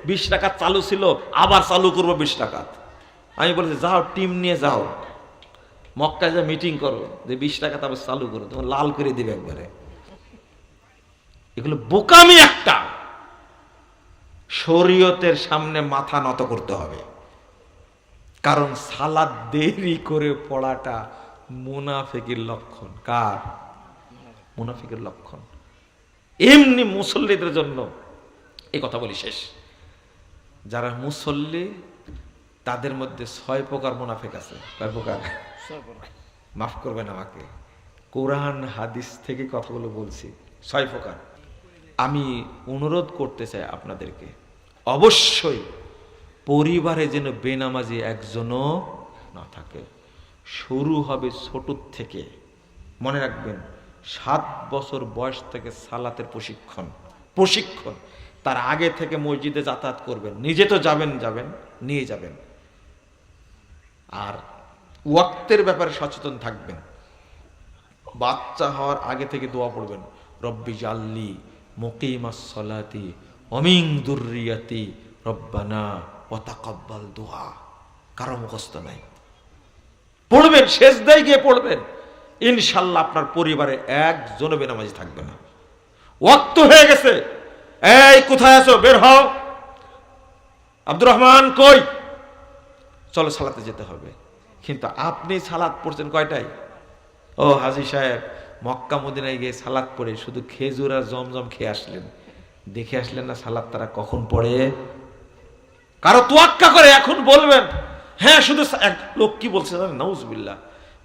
20 রাকাত চালু ছিল, আবার চালু করবো 20 রাকাত। আমি বলেছি যাও টিম নিয়ে যাও, মক্কায় যা মিটিং করো যে 20 রাকাত আবার চালু করো, তোমার লাল করে দিবে একবারে। এগুলো বোকামি একটা। শরীয়তের সামনে মাথা নত করতে হবে, কারণ সালাত দেরি করে পড়াটা মুনাফিকের লক্ষণ। কার? মুনাফিকের লক্ষণ। এমনি মুসল্লিদের জন্য এই কথা বলি শেষ, যারা মুসল্লি তাদের মধ্যে 6 প্রকার মুনাফিক আছে। কয় প্রকার? মাফ করবেন আমাকে, কোরআন হাদিস থেকে কথাগুলো বলছি। 6 প্রকার। আমি অনুরোধ করতে চাই আপনাদেরকে, অবশ্যই পরিবারে যেন বেনামাজি একজনও না থাকে। শুরু হবে ছোট থেকে, মনে রাখবেন 7 বছর বয়স থেকে সালাতের প্রশিক্ষণ। তার আগে থেকে মসজিদে যাতায়াত করবেন, নিজে তো যাবেন নিয়ে যাবেন। আর ওয়াক্তের ব্যাপারে সচেতন থাকবেন। বাচ্চা হওয়ার আগে থেকে দোয়া পড়বেন, রব্বি জাল্লি মুকিমাস সালাতি ওয়া মিন যুররিয়াতি রব্বানা ওয়া তাকাব্বাল দুআ। কারো মুখস্থ নাই, পড়বেন, সেজদায় গিয়ে পড়বেন। ইনশাআল্লাহ আপনার পরিবারে একজনও বেনামাজি থাকবে না। ওয়াক্ত হয়ে গেছে, এই কোথায় আছো, বের হও। আব্দুর রহমান কই? চলো সালাতে যেতে হবে। কিন্তু আপনি সালাত পড়ছেন কয়টায়? ও হাজী সাহেব, মক্কা মদিনায় গিয়ে সালাত পড়ে শুধু খেজুর আর জমজম খেয়ে আসলেন, দেখে আসলেন না সালাত তারা কখন পড়ে? কারো তোয়াক্কা করে এখন বলবেন হ্যাঁ শুধু। এক লোক কি বলছে জানেন? নাউজুবিল্লাহ,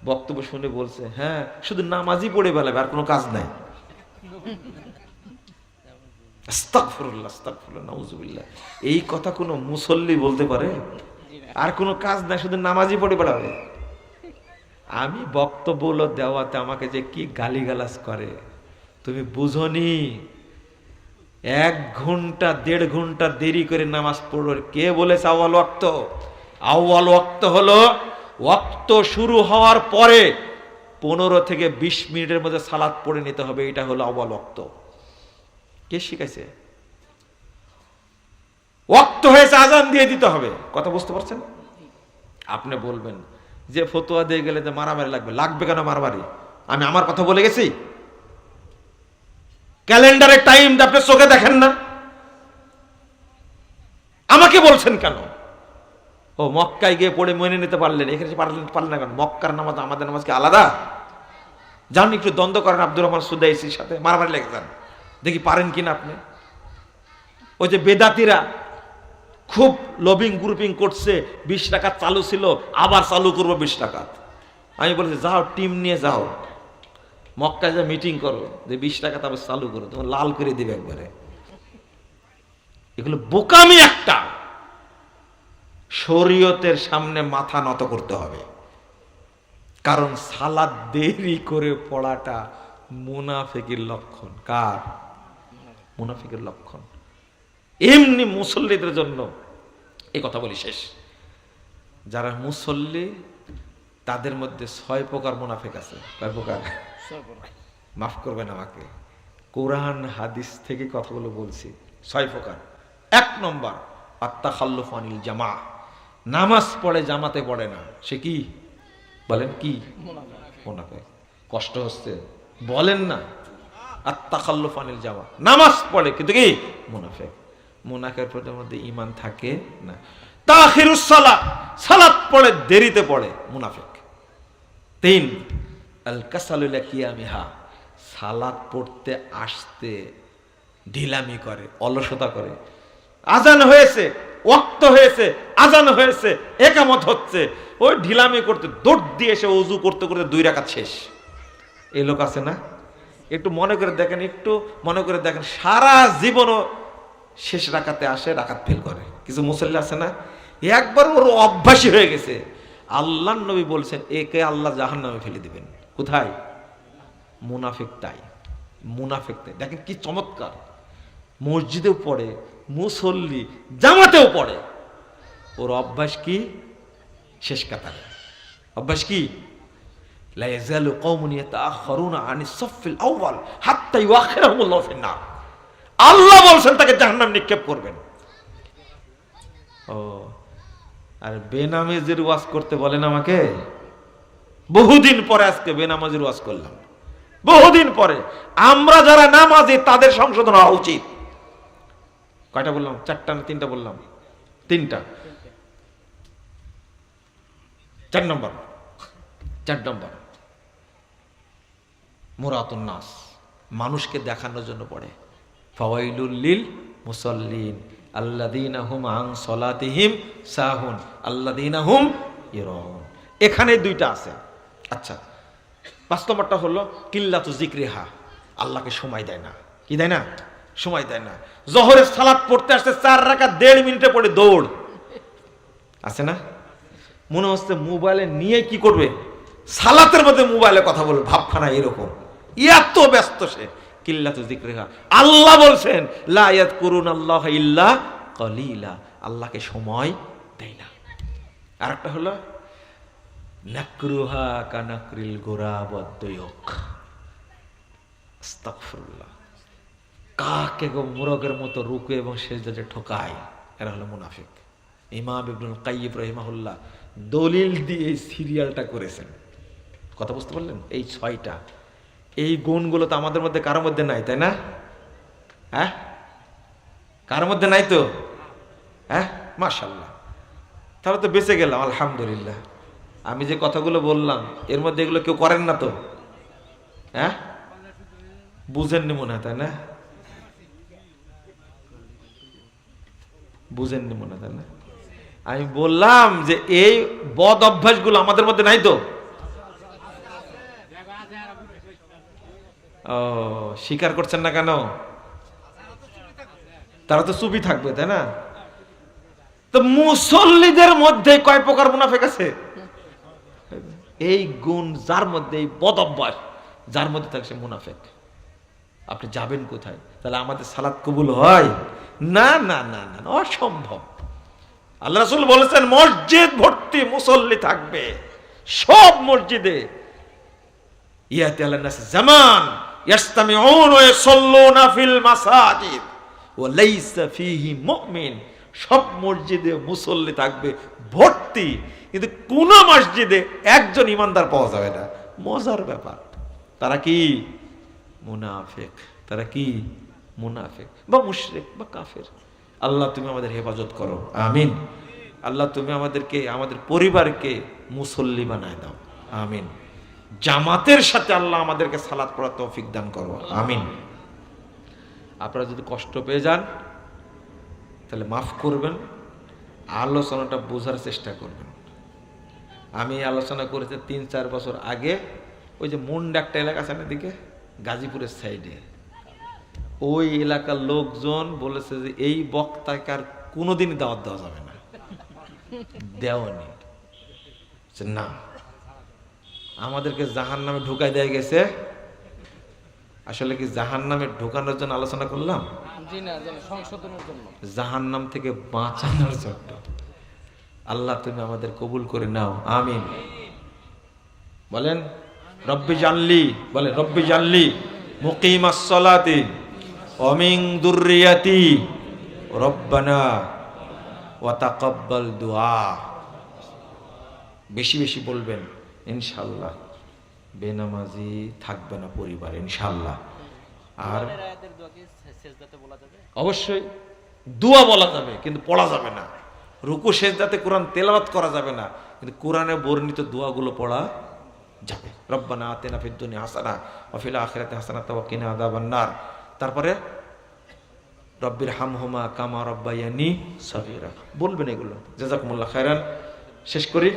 বক্তব্য শুনে বলছে হ্যাঁ শুধু নামাজই পড়ে বেলাবে, আর কোনো কাজ নাই। আস্তাগফিরুল্লাহ, আস্তাগফিরুল্লাহ, নাউজুবিল্লাহ। এই কথা কোনো মুসল্লি বলতে পারে? আর কোনো কাজ নাই, শুধু নামাজই পড়ে বেড়াবে। আমি বক্তব্য দেওয়াতে আমাকে যে কি গালিগালাজ করে তুমি বুঝনি। 1 ঘন্টা 1.5 ঘন্টা দেরি করে নামাজ পড়ো। কে বলেছে আউয়াল ওয়াক্ত? আউয়াল ওয়াক্ত হলো ওয়াক্ত শুরু হওয়ার পরে 15 থেকে 20 মিনিটের মধ্যে সালাত পড়ে নিতে হবে, এটা হলো আউয়াল ওয়াক্ত। কে শিখাইছে? ওয়াক্ত হয়েছে, আজান দিয়ে দিতে হবে। কথা বুঝতে পারছেন? আপনি বলবেন যে ফতোয়া দিয়ে গেলে যে মারামারি লাগবে কেন মারামারি? আমি আমার কথা বলে গেছি? ক্যালেন্ডারে টাইম আপনি চোখে দেখেন না, আমাকে বলছেন কেন? ও মক্কায় গিয়ে পড়ে মেনে নিতে পারলেন, এখানে পারলেন না কেন? মক্কার নামাজ আমাদের নামাজ কি আলাদা? যান একটু দ্বন্দ্ব করেন আব্দুর রহমান সুদাইসির সাথে, মারামারি লেগে যান, দেখি পারেন কিনা আপনি। ওই যে বেদাতিরা খুব লবিং গ্রুপিং করছে, 20 রাকাত চালু ছিল, আবার চালু করবো 20 রাকাত। আমি বলেছি যাও টিম নিয়ে যাও, মক্কায় যা মিটিং করো যে 20 রাকাত আবার চালু করো, তোমার লাল করে দিবে একবারে। এগুলো বোকামি একটা। শরীয়তের সামনে মাথা নত করতে হবে, কারণ সালাত দেরি করে পড়াটা মুনাফিকের লক্ষণ। কার? মুনাফিকের লক্ষণ। এমনি মুসল্লিদের জন্য এই কথা বলি শেষ, যারা মুসল্লি তাদের মধ্যে 6 প্রকার মুনাফিক আছে। কয় প্রকার? মাফ করবেন আমাকে, কোরআন হাদিস থেকে কথাগুলো বলছি। 6 প্রকার। 1 নম্বর আত-তাখাল্লুফ আনিল জামা, নামাজ পড়ে জামাতে পড়ে না, সে কি? বলেন কি? মুনাফিক। কষ্ট হচ্ছে বলেন না, আত-তাখাল্লুফ আনিল জামা, নামাজ পড়ে কিন্তু কি? মুনাফিক। মুনাফিকের মধ্যে ঈমান থাকে না। তাখিরুস সালাত, সালাত পড়ে দেরিতে পড়ে, মুনাফিক। 3 আল কাসালু লিকিয়ামিহা, সালাত পড়তে আসতে ঢিলামি করে, অলসতা করে। আজান হয়েছে, ওয়াক্ত হয়েছে, আজান হয়েছে, একামত হচ্ছে, ওই ঢিলামি করতে দৌড় দিয়ে এসে ওযু করতে করতে 2 রাকাত শেষ। এই লোক আছে না? একটু মনে করে দেখেন, একটু মনে করে দেখেন, সারা জীবনও শেষ রাকাতে আসে, রাকাত ফেল করে। কিছু মুসল্লি আছে না, একবার ওর অভ্যাসী হয়ে গেছে। আল্লাহর নবী বলছেন একে আল্লাহ জাহান্নামে ফেলে দিবেন। কোথায়? মুনাফিক। তাই মুনাফিক তাই। দেখেন কি চমৎকার, মসজিদেও পড়ে, মুসল্লি, জামাতেও পড়ে, ওর অভ্যাস কি? শেষ কাতারে। অভ্যাস কি? লা ইয়াজালু কওমুন ইয়াতাআখারুনা আনিস সাফফিল আউয়াল হাত্তা ইউআখিরহুমুল্লাহু ফিন নার। আল্লাহ বলছেন তাকে জাহান্নামে নিক্ষেপ করবেন। ও, আর বেনামাজির ওয়াজ করতে বলেন আমাকে? বহুদিন পরে আজকে বেনামাজির ওয়াজ করলাম, বহুদিন পরে। আমরা যারা নামাজি তাদের সংশোধন হওয়া উচিত। কয়টা বললাম? 4টা না 3টা বললাম? 3টা। 4 নম্বর মুরাতুন নাস, মানুষকে দেখানোর জন্য পড়ে। ফাওয়াইলুল লিল মুসাল্লিন আল্লাযীনা হুম আন সালাতিহিম সাহুন আল্লাযীনা হুম ইরাউন। এখানে 2টা আছে। আচ্ছা, 5 নম্বরটা হলো কিল্লাতু যিকরিহা, আল্লাহকে সময় দেয় না। কি দেয় না? সময় দেয় না। জোহরের সালাত পড়তে আসছে 4 রাকাত 1.5 মিনিটে পড়ে দৌড়। আছে না? মনে হচ্ছে মোবাইলে নিয়ে কি করবে, সালাতের মধ্যে মোবাইলে কথা বলবে, ভাবখানা এরকম, এত ব্যস্ত সে। কিল্লাতু যিকরিহা, আল্লাহ বলছেন লা ইয়াযকুরুনাল্লাহ ইল্লা কলিলা, আল্লাহকে সময় দেয় না। আরেকটা হলো নাকরুহা কানাকরিল গোরাব ওয়াদ-দুয়ুক, আস্তাগফিরুল্লাহ, কাকে গো মুরগের মতো রুকু এবং সিজদাতে ঠকায়, এরা হলো মুনাফিক। ইমাম ইবনুল কাইয়্যিম রাহিমাহুল্লাহ দলিল দিয়ে এই সিরিয়ালটা করেছেন। কথা বুঝতে পারলেন? এই 6টা, এই গুণগুলো তো আমাদের মধ্যে কারোর মধ্যে নাই, তাই না? হ্যাঁ, কারোর মধ্যে নাই তো? হ্যাঁ, মাশাআল্লাহ, তাহলে তো বেঁচে গেলাম, আলহামদুলিল্লাহ। আমি যে কথাগুলো বললাম এর মধ্যে এগুলো কেউ করেন না তো? হ্যাঁ, বুঝেননি মনে হয়, তাই না? বুঝেননি মনে হয়, তাই না? আমি বললাম যে এই বদ অভ্যাসগুলো আমাদের মধ্যে নাই তো? ও, স্বীকার করছেন না কেন? তারা তো চুপই থাকবে, তাই না? তো মুসল্লিদের মধ্যে কয় প্রকার মুনাফিক আছে? এই গুণ যার মধ্যে, এই বদ অভ্যাস যার মধ্যে থাকে সে মুনাফিক। আপনি যাবেন কোথায়? তাহলে আমাদের সালাত কবুল হয় না? না না না, অসম্ভব। আল্লাহ রাসূল বলেছেন মসজিদ ভর্তি মুসল্লি থাকবে, সব মসজিদে। ইয়াতি আলান নাস জামান ইয়াসতামিউন ওয়া ইয়াসাল্লুনা ফিল মাসাজিদ ওয়া লাইসা ফীহি মুমিন, সব মসজিদে মুসল্লি থাকবে ভর্তি, কিন্তু কোন মসজিদে একজন ইমানদার পাওয়া যাবে না। মজার ব্যাপার, তারা কি? মুনাফিক। তারা কি? মুনাফিক বা মুশরিক বা কাফের। আল্লাহ তুমি আমাদের হেফাজত করো, আমিন। আল্লাহ তুমি আমাদেরকে, আমাদের পরিবারকে মুসল্লি বানায় দাও, আমিন। জামাতের সাথে আল্লাহ আমাদেরকে সালাত পড়ার তৌফিক দান করো, আমিন। আপনারা যদি কষ্ট পেয়ে যান তাহলে মাফ করবেন, আলোচনাটা বোঝার চেষ্টা করবেন। আমি আলোচনা করেছি 3-4 বছর আগে, ওই যে মুন্ডা একটা এলাকা আছে না এদিকে গাজীপুরের সাইডে, ওই এলাকার লোকজন বলেছে যে এই বক্তাকে আর কোনোদিনই দাওয়াত দেওয়া যাবে না, দেওয়ানি না, আমাদেরকে জাহান্নামে ঢুকাই দেয়া গেছে। আসলে কি জাহান্নামে ঢোকানোর জন্য আলোচনা করলাম? জাহান্নাম থেকে বাঁচানোর জন্য। আল্লাহ তুমি আমাদের কবুল করে নাও, আমিন। বলেন রব্বি জানলি, বলেন রব্বি জানলি মুকিমাস সালাতি ওয়া মিন যুররিয়াতি রব্বানা ওয়া তাকাব্বাল দুআ। বেশি বেশি বলবেন, ইনশাআল্লাহ বেনামাজি থাকবে না পরিবার, ইনশাআল্লাহ। আর অবশ্যই দোয়া বলা যাবে কিন্তু পড়া যাবে না। রুকু সেজদাতে কোরআন তেলাওয়াত করা যাবে না, কিন্তু কোরআনে বর্ণিত দোয়াগুলো পড়া যাবে। রব্বানা আতিনা ফিদ দুনিয়া হাসানা ওয়া ফিল আখিরাতি হাসানাতাও ওয়া কিনা আযাবান নার। তারপরে রব্বির হামহুমা কামা রব্বায়ানি সগীরা বলবেন এগুলো। জাযাকুমুল্লাহ খায়রান। শেষ করি।